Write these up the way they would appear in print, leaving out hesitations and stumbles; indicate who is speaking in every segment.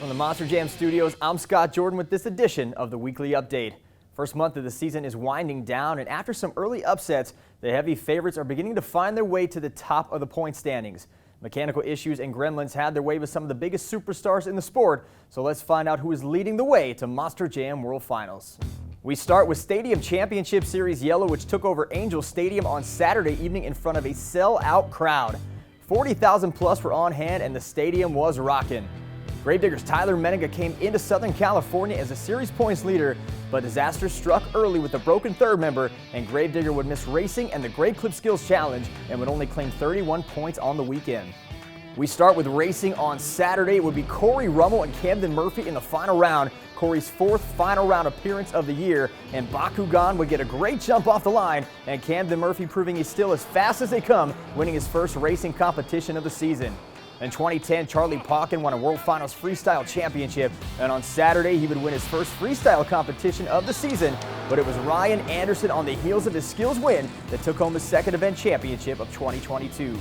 Speaker 1: From the Monster Jam Studios, I'm Scott Jordan with this edition of the Weekly Update. First month of the season is winding down, and after some early upsets, the heavy favorites are beginning to find their way to the top of the point standings. Mechanical issues and gremlins had their way with some of the biggest superstars in the sport, so let's find out who is leading the way to Monster Jam World Finals. We start with Stadium Championship Series Yellow, which took over Angel Stadium on Saturday evening in front of a sell-out crowd. 40,000 plus were on hand, and the stadium was rocking. Gravedigger's Tyler Menninga came into Southern California as a series points leader, but disaster struck early with a broken third member, and Gravedigger would miss racing and the Great Clip Skills Challenge and would only claim 31 points on the weekend. We start with racing on Saturday. It would be Corey Rummel and Camden Murphy in the final round, Corey's fourth final round appearance of the year, and Bakugan would get a great jump off the line, and Camden Murphy proving he's still as fast as they come, winning his first racing competition of the season. In 2010, Charlie Pauken won a World Finals Freestyle Championship, and on Saturday he would win his first freestyle competition of the season, but it was Ryan Anderson on the heels of his skills win that took home his second event championship of 2022.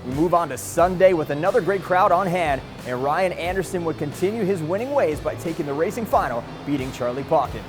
Speaker 1: We move on to Sunday with another great crowd on hand, and Ryan Anderson would continue his winning ways by taking the racing final, beating Charlie Pauken.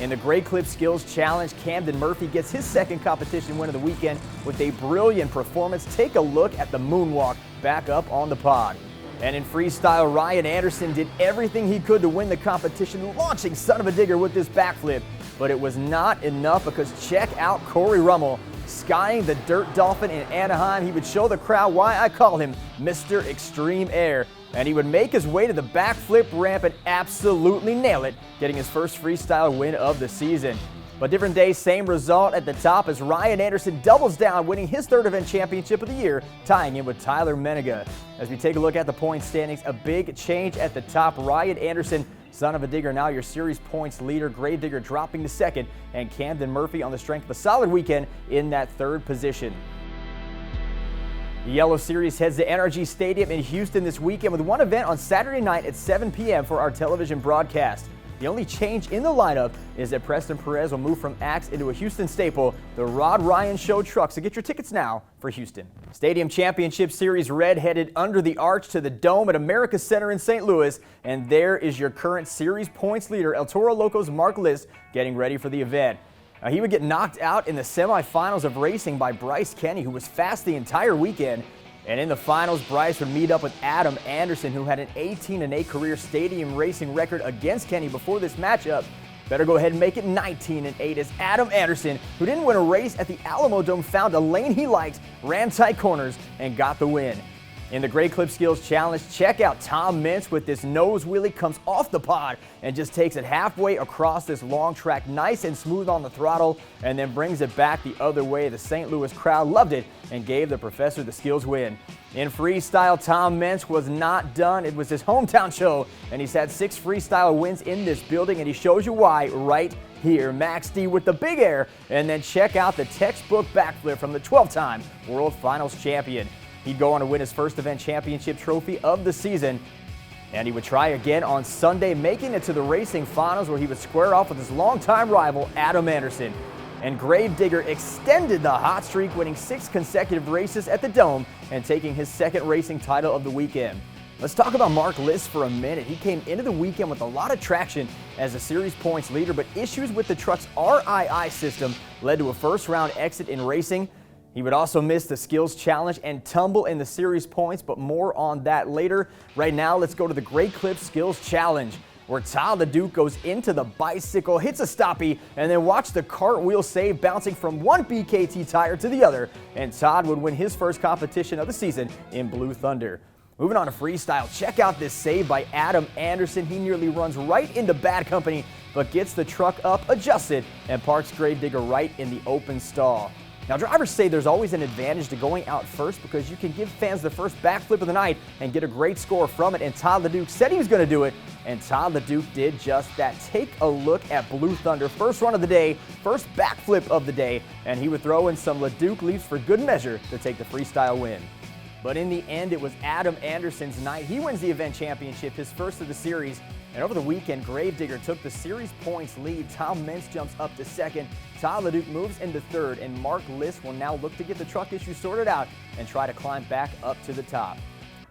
Speaker 1: In the Great Clip Skills Challenge, Camden Murphy gets his second competition win of the weekend with a brilliant performance. Take a look at the moonwalk back up on the pod. And in freestyle, Ryan Anderson did everything he could to win the competition, launching Son of a Digger with this backflip. But it was not enough because check out Corey Rummel. Skying the Dirt Dolphin in Anaheim, he would show the crowd why I call him Mr. Extreme Air. And he would make his way to the backflip ramp and absolutely nail it, getting his first freestyle win of the season. But different day, same result at the top as Ryan Anderson doubles down, winning his third event championship of the year, tying in with Tyler Menninga. As we take a look at the point standings, a big change at the top. Ryan Anderson, Son of a Digger, now your series points leader. Gravedigger dropping to second, and Camden Murphy on the strength of a solid weekend in that third position. The Yellow Series heads to NRG Stadium in Houston this weekend with one event on Saturday night at 7 p.m. for our television broadcast. The only change in the lineup is that Preston Perez will move from Axe into a Houston staple, the Rod Ryan Show truck. So get your tickets now for Houston. Stadium Championship Series Red headed under the arch to the Dome at America Center in St. Louis. And there is your current series points leader, El Toro Loco's Mark List, getting ready for the event. Now, he would get knocked out in the semifinals of racing by Bryce Kenny, who was fast the entire weekend. And in the finals, Bryce would meet up with Adam Anderson, who had an 18-8 career stadium racing record against Kenny before this matchup. Better go ahead and make it 19-8 as Adam Anderson, who didn't win a race at the Alamo Dome, found a lane he liked, ran tight corners, and got the win. In the Great Clip Skills Challenge, check out Tom Mintz with this nose wheelie, comes off the pod and just takes it halfway across this long track, nice and smooth on the throttle, and then brings it back the other way. The St. Louis crowd loved it and gave the professor the skills win. In freestyle, Tom Mintz was not done. It was his hometown show, and he's had 6 freestyle wins in this building, and he shows you why right here. Max D with the big air, and then check out the textbook backflip from the 12-time World Finals champion. He'd go on to win his first event championship trophy of the season, and he would try again on Sunday, making it to the racing finals where he would square off with his longtime rival, Adam Anderson. And Gravedigger extended the hot streak, winning 6 consecutive races at the Dome and taking his second racing title of the weekend. Let's talk about Mark List for a minute. He came into the weekend with a lot of traction as a series points leader, but issues with the truck's RII system led to a first-round exit in racing. He would also miss the skills challenge and tumble in the series points, but more on that later. Right now, let's go to the Great Clip Skills Challenge, where Todd the Duke goes into the bicycle, hits a stoppie, and then watch the cartwheel save, bouncing from one BKT tire to the other, and Todd would win his first competition of the season in Blue Thunder. Moving on to freestyle, check out this save by Adam Anderson. He nearly runs right into bad company, but gets the truck up, adjusted, and parks Gravedigger right in the open stall. Now, drivers say there's always an advantage to going out first because you can give fans the first backflip of the night and get a great score from it, and Todd LeDuc said he was going to do it, and Todd LeDuc did just that. Take a look at Blue Thunder, first run of the day, first backflip of the day, and he would throw in some LeDuc leaps for good measure to take the freestyle win. But in the end, it was Adam Anderson's night. He wins the event championship, his first of the series. And over the weekend, Gravedigger took the series points lead. Tom Mintz jumps up to second. Todd LeDuc moves into third, and Mark List will now look to get the truck issue sorted out and try to climb back up to the top.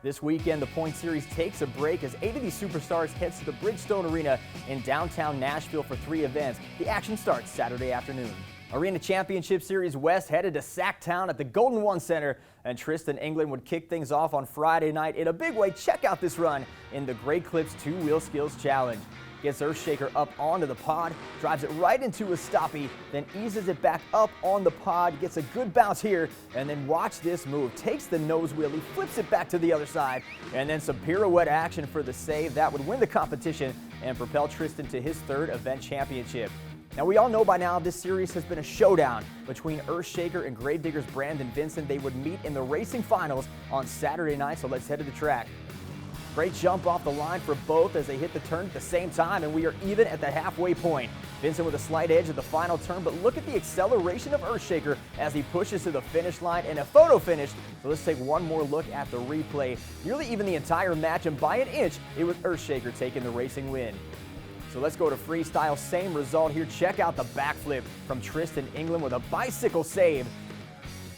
Speaker 1: This weekend, the Point Series takes a break as 8 of these superstars heads to the Bridgestone Arena in downtown Nashville for 3 events. The action starts Saturday afternoon. Arena Championship Series West headed to Sacktown at the Golden One Center, and Tristan England would kick things off on Friday night in a big way. Check out this run in the Great Clips 2-Wheel Skills Challenge. Gets Earthshaker up onto the pod, drives it right into a stoppie, then eases it back up on the pod, gets a good bounce here, and then watch this move. Takes the nose wheelie, flips it back to the other side, and then some pirouette action for the save. That would win the competition and propel Tristan to his 3rd event championship. Now, we all know by now this series has been a showdown between Earthshaker and Gravedigger's Brandon Vincent. They would meet in the racing finals on Saturday night, so let's head to the track. Great jump off the line for both as they hit the turn at the same time, and we are even at the halfway point. Vincent with a slight edge at the final turn, but look at the acceleration of Earthshaker as he pushes to the finish line, and a photo finish. So let's take one more look at the replay. Nearly even the entire match, and by an inch, it was Earthshaker taking the racing win. So let's go to freestyle. Same result here. Check out the backflip from Tristan England with a bicycle save.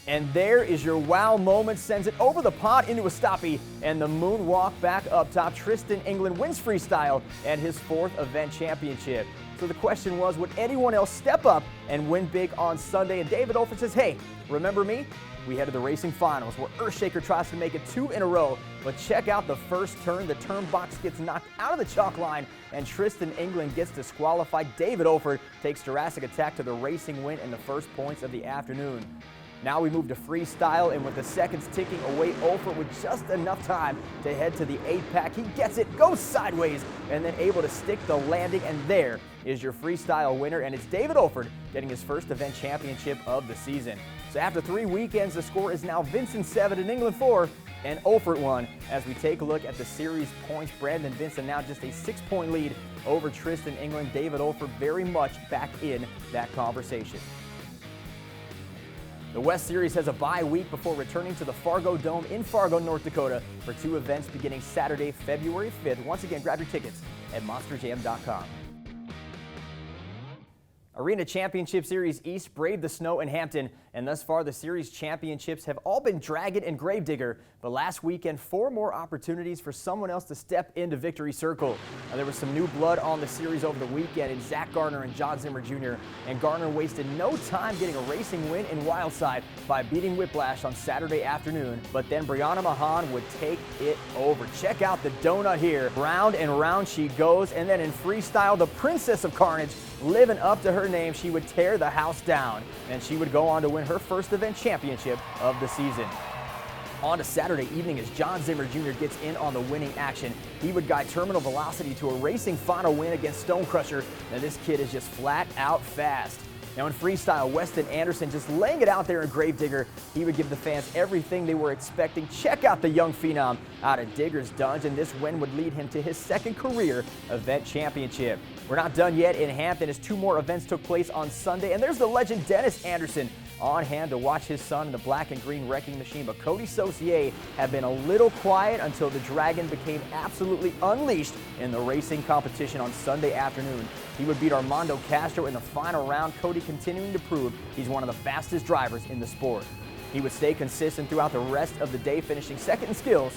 Speaker 1: And there is your wow moment. Sends it over the pod into a stoppie, and the moonwalk back up top. Tristan England wins freestyle and his 4th event championship. So the question was, would anyone else step up and win big on Sunday? And David Olford says, hey, remember me? We head to the racing finals where Earthshaker tries to make it 2 in a row. But check out the first turn. The turn box gets knocked out of the chalk line, and Tristan England gets disqualified. David Olford takes Jurassic Attack to the racing win in the first points of the afternoon. Now we move to freestyle, and with the seconds ticking away, Olford with just enough time to head to the 8-pack. He gets it, goes sideways, and then able to stick the landing, and there is your freestyle winner, and it's David Olford getting his 1st event championship of the season. So after 3 weekends, the score is now Vincent 7 and England 4, and Olford 1. As we take a look at the series points, Brandon Vincent now just a 6-point lead over Tristan England. David Olford very much back in that conversation. The West Series has a bye week before returning to the Fargo Dome in Fargo, North Dakota for 2 events beginning Saturday, February 5th. Once again, grab your tickets at monsterjam.com. Arena Championship Series East braved the snow in Hampton, and thus far the series championships have all been Dragon and Gravedigger. But last weekend, 4 more opportunities for someone else to step into victory circle. Now, there was some new blood on the series over the weekend in Zach Garner and John Zimmer Jr., and Garner wasted no time getting a racing win in Wildside by beating Whiplash on Saturday afternoon. But then Brianna Mahan would take it over. Check out the donut here. Round and round she goes, and then in freestyle, the Princess of Carnage, living up to her name, she would tear the house down, and she would go on to win her 1st event championship of the season. On to Saturday evening as John Zimmer Jr. gets in on the winning action. He would guide Terminal Velocity to a racing final win against Stone Crusher. Now this kid is just flat out fast. Now in freestyle, Weston Anderson just laying it out there in Gravedigger. He would give the fans everything they were expecting. Check out the young phenom out of Digger's Dungeon. This win would lead him to his 2nd career event championship. We're not done yet in Hampton as 2 more events took place on Sunday. And there's the legend Dennis Anderson on hand to watch his son in the black and green wrecking machine. But Cody Saucier had been a little quiet until the Dragon became absolutely unleashed in the racing competition on Sunday afternoon. He would beat Armando Castro in the final round. Cody continuing to prove he's one of the fastest drivers in the sport. He would stay consistent throughout the rest of the day, finishing 2nd in skills,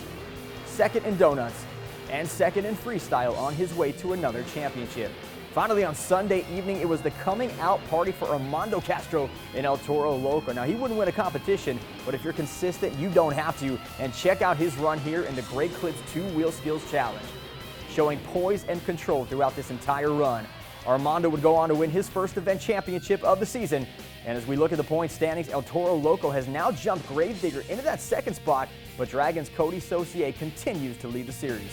Speaker 1: 2nd in donuts, and 2nd in freestyle on his way to another championship. Finally, on Sunday evening, it was the coming out party for Armando Castro in El Toro Loco. Now, he wouldn't win a competition, but if you're consistent, you don't have to. And check out his run here in the Great Clips 2-Wheel Skills Challenge. Showing poise and control throughout this entire run. Armando would go on to win his 1st event championship of the season. And as we look at the point standings, El Toro Loco has now jumped Gravedigger into that 2nd spot, but Dragon's Cody Saucier continues to lead the series.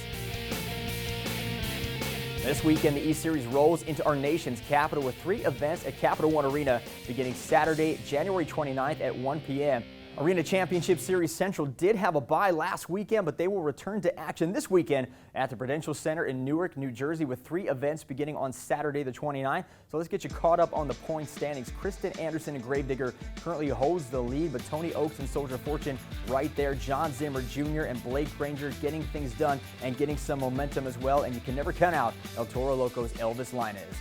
Speaker 1: This weekend, the East Series rolls into our nation's capital with 3 events at Capital One Arena beginning Saturday, January 29th at 1 p.m. Arena Championship Series Central did have a bye last weekend, but they will return to action this weekend at the Prudential Center in Newark, New Jersey, with 3 events beginning on Saturday the 29th. So let's get you caught up on the point standings. Tristan Anderson and Gravedigger currently holds the lead, but Tony Oaks and Soldier Fortune right there. John Zimmer Jr. and Blake Granger getting things done and getting some momentum as well, and you can never count out El Toro Loco's Elvis Linez.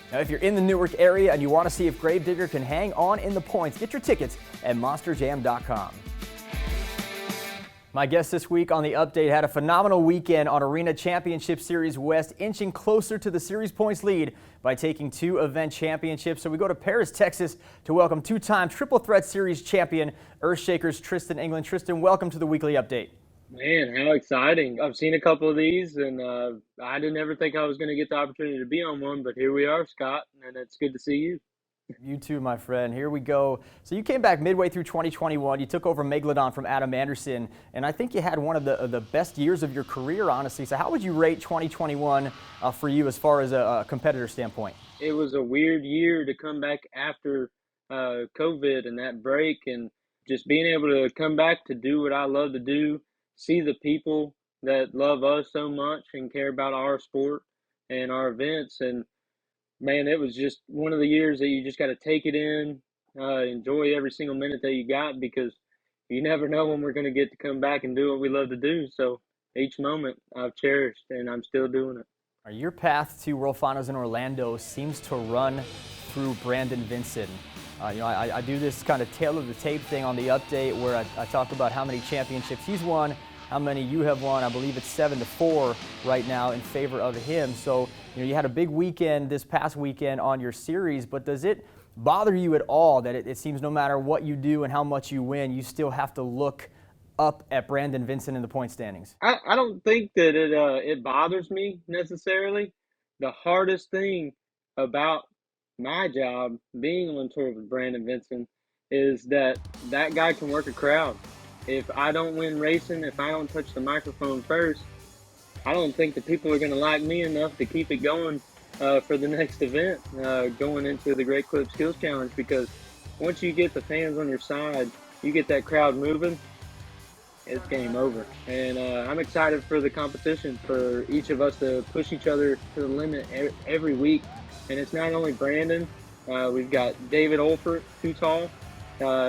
Speaker 1: Now, if you're in the Newark area and you want to see if Gravedigger can hang on in the points, get your tickets at monsterjam.com. My guest this week on the update had a phenomenal weekend on Arena Championship Series West, inching closer to the series points lead by taking 2 event championships. So we go to Paris, Texas to welcome 2-time Triple Threat Series champion Earthshaker's Tristan England. Tristan, welcome to the weekly update.
Speaker 2: Man, how exciting. I've seen a couple of these, and I didn't ever think I was going to get the opportunity to be on one, but here we are, Scott, and it's good to see you.
Speaker 1: You too, my friend. Here we go. So you came back midway through 2021. You took over Megalodon from Adam Anderson, and I think you had one of the best years of your career, honestly. So how would you rate 2021 for you as far as a competitor standpoint?
Speaker 2: It was a weird year to come back after COVID and that break, and just being able to come back to do what I love to do, see the people that love us so much and care about our sport and our events. And man, it was just one of the years that you just got to take it in, enjoy every single minute that you got, because you never know when we're going to get to come back and do what we love to do. So each moment I've cherished, and I'm still doing it.
Speaker 1: Your path to World Finals in Orlando seems to run through Brandon Vincent. I do this kind of tail of the tape thing on the update where I talk about how many championships he's won, how many you have won. I believe it's 7-4 right now in favor of him. So, you had a big weekend this past weekend on your series, but does it bother you at all that it seems no matter what you do and how much you win, you still have to look up at Brandon Vincent in the point standings?
Speaker 2: I don't think that it bothers me necessarily. The hardest thing about my job being on tour with Brandon Vincent is that guy can work a crowd. If I don't win racing, if I don't touch the microphone first, I don't think the people are going to like me enough to keep it going for the next event going into the Great Clip Skills Challenge, because once you get the fans on your side, you get that crowd moving, it's game over. And I'm excited for the competition, for each of us to push each other to the limit every week. And it's not only Brandon, we've got David Olfert, too tall.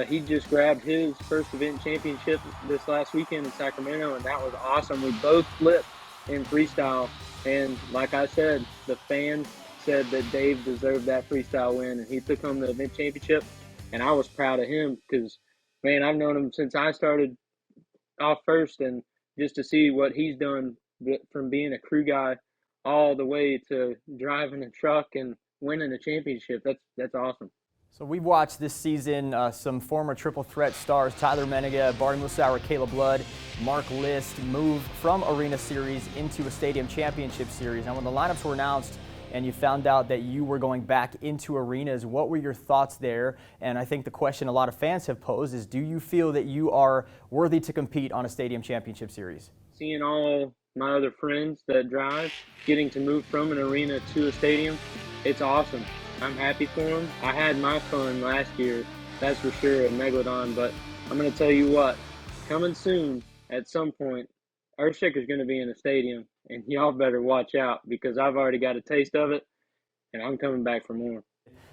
Speaker 2: He just grabbed his first event championship this last weekend in Sacramento, and that was awesome. We both flipped in freestyle, and like I said, the fans said that Dave deserved that freestyle win, and he took home the event championship, and I was proud of him because, man, I've known him since I started off first, and just to see what he's done from being a crew guy all the way to driving a truck and winning a championship, that's awesome.
Speaker 1: So we've watched this season some former triple threat stars, Tyler Menega, Barty Musauer, Caleb Blood, Mark List, move from Arena Series into a Stadium Championship Series. Now when the lineups were announced and you found out that you were going back into arenas, what were your thoughts there? And I think the question a lot of fans have posed is, do you feel that you are worthy to compete on a Stadium Championship Series?
Speaker 2: Seeing all my other friends that drive, getting to move from an arena to a stadium, it's awesome. I'm happy for them. I had my fun last year, that's for sure, at Megalodon, but I'm going to tell you what, coming soon, at some point, Earthshaker's going to be in a stadium, and y'all better watch out, because I've already got a taste of it, and I'm coming back for more.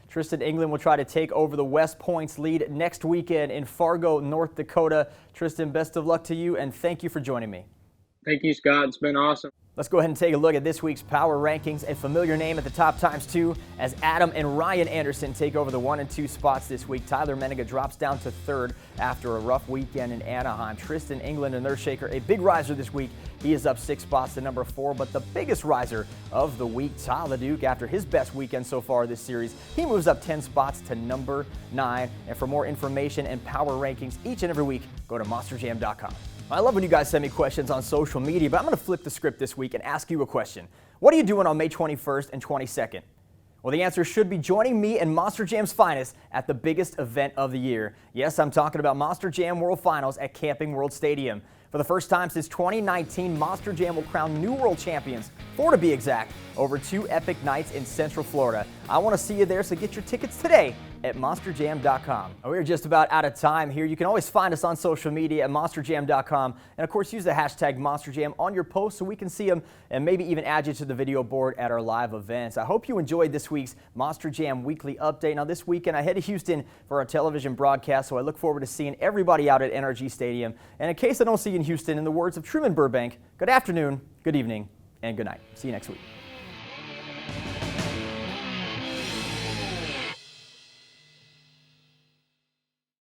Speaker 1: Tristan England will try to take over the West Points lead next weekend in Fargo, North Dakota. Tristan, best of luck to you, and thank you for joining me.
Speaker 2: Thank you, Scott. It's been awesome.
Speaker 1: Let's go ahead and take a look at this week's power rankings. A familiar name at the top times too, as Adam and Ryan Anderson take over the 1 and 2 spots this week. Tyler Menega drops down to 3rd after a rough weekend in Anaheim. Tristan England and Earthshaker, a big riser this week. He is up 6 spots to number 4, but the biggest riser of the week, Tyler Duke, after his best weekend so far this series, he moves up 10 spots to number 9. And for more information and power rankings each and every week, go to monsterjam.com. I love when you guys send me questions on social media, but I'm going to flip the script this week and ask you a question. What are you doing on May 21st and 22nd? Well, the answer should be joining me and Monster Jam's finest at the biggest event of the year. Yes, I'm talking about Monster Jam World Finals at Camping World Stadium. For the first time since 2019, Monster Jam will crown new world champions, 4 to be exact, over 2 epic nights in Central Florida. I want to see you there, so get your tickets today at monsterjam.com. We're just about out of time here. You can always find us on social media at monsterjam.com, and of course use the hashtag MonsterJam on your posts so we can see them and maybe even add you to the video board at our live events. I hope you enjoyed this week's Monster Jam weekly update. Now this weekend I head to Houston for our television broadcast, so I look forward to seeing everybody out at NRG Stadium. And in case I don't see you in Houston, in the words of Truman Burbank, good afternoon, good evening, and good night. See you next week.